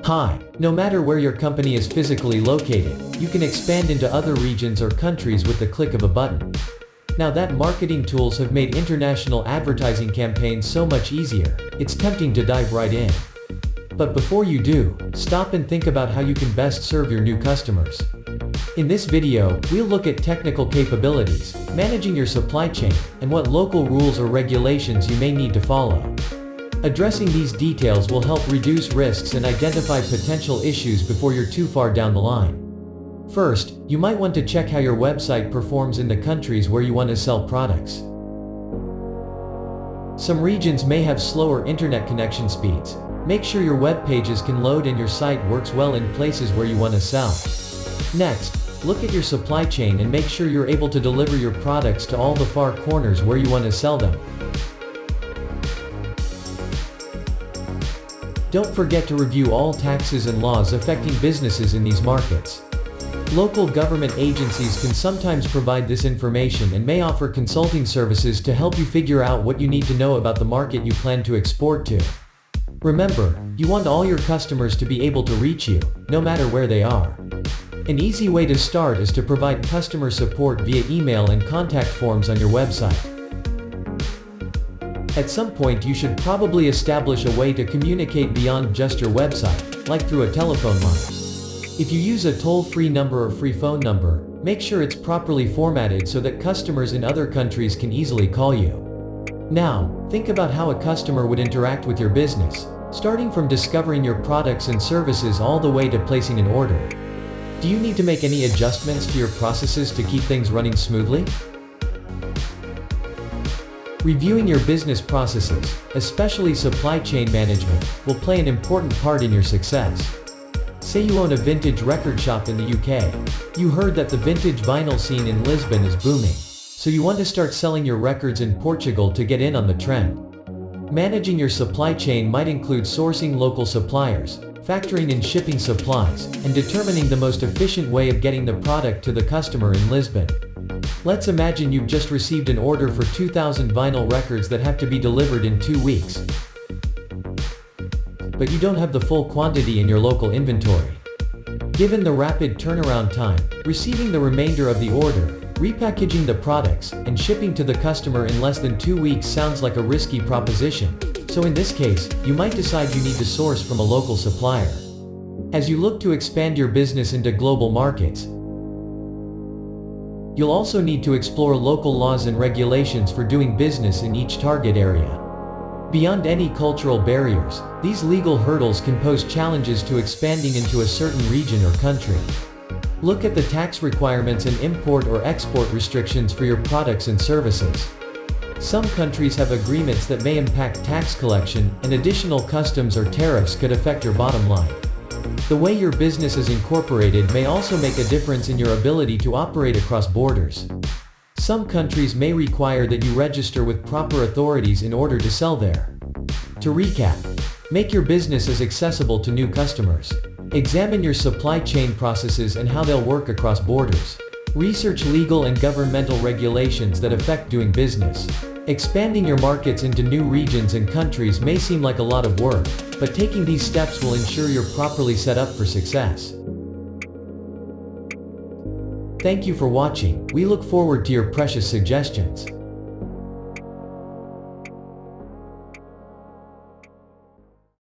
Hi, no matter where your company is physically located, you can expand into other regions or countries with the click of a button. Now that marketing tools have made international advertising campaigns so much easier, it's tempting to dive right in. But before you do, stop and think about how you can best serve your new customers. In this video, we'll look at technical capabilities, managing your supply chain, and what local rules or regulations you may need to follow. Addressing these details will help reduce risks and identify potential issues before you're too far down the line. First, you might want to check how your website performs in the countries where you want to sell products. Some regions may have slower internet connection speeds. Make sure your web pages can load and your site works well in places where you want to sell. Next, look at your supply chain and make sure you're able to deliver your products to all the far corners where you want to sell them. Don't forget to review all taxes and laws affecting businesses in these markets. Local government agencies can sometimes provide this information and may offer consulting services to help you figure out what you need to know about the market you plan to export to. Remember, you want all your customers to be able to reach you, no matter where they are. An easy way to start is to provide customer support via email and contact forms on your website. At some point you should probably establish a way to communicate beyond just your website, like through a telephone line. If you use a toll-free number or free phone number, make sure it's properly formatted so that customers in other countries can easily call you. Now, think about how a customer would interact with your business, starting from discovering your products and services all the way to placing an order. Do you need to make any adjustments to your processes to keep things running smoothly? Reviewing your business processes, especially supply chain management, will play an important part in your success. Say you own a vintage record shop in the UK. You heard that the vintage vinyl scene in Lisbon is booming, so you want to start selling your records in Portugal to get in on the trend. Managing your supply chain might include sourcing local suppliers, factoring in shipping supplies, and determining the most efficient way of getting the product to the customer in Lisbon. Let's imagine you've just received an order for 2,000 vinyl records that have to be delivered in 2 weeks. But you don't have the full quantity in your local inventory. Given the rapid turnaround time, receiving the remainder of the order, repackaging the products, and shipping to the customer in less than 2 weeks sounds like a risky proposition. So in this case, you might decide you need to source from a local supplier. As you look to expand your business into global markets, you'll also need to explore local laws and regulations for doing business in each target area. Beyond any cultural barriers, these legal hurdles can pose challenges to expanding into a certain region or country. Look at the tax requirements and import or export restrictions for your products and services. Some countries have agreements that may impact tax collection, and additional customs or tariffs could affect your bottom line. The way your business is incorporated may also make a difference in your ability to operate across borders. Some countries may require that you register with proper authorities in order to sell there. To recap, make your business as accessible to new customers. Examine your supply chain processes and how they'll work across borders. Research legal and governmental regulations that affect doing business. Expanding your markets into new regions and countries may seem like a lot of work, but taking these steps will ensure you're properly set up for success. Thank you for watching. We look forward to your precious suggestions.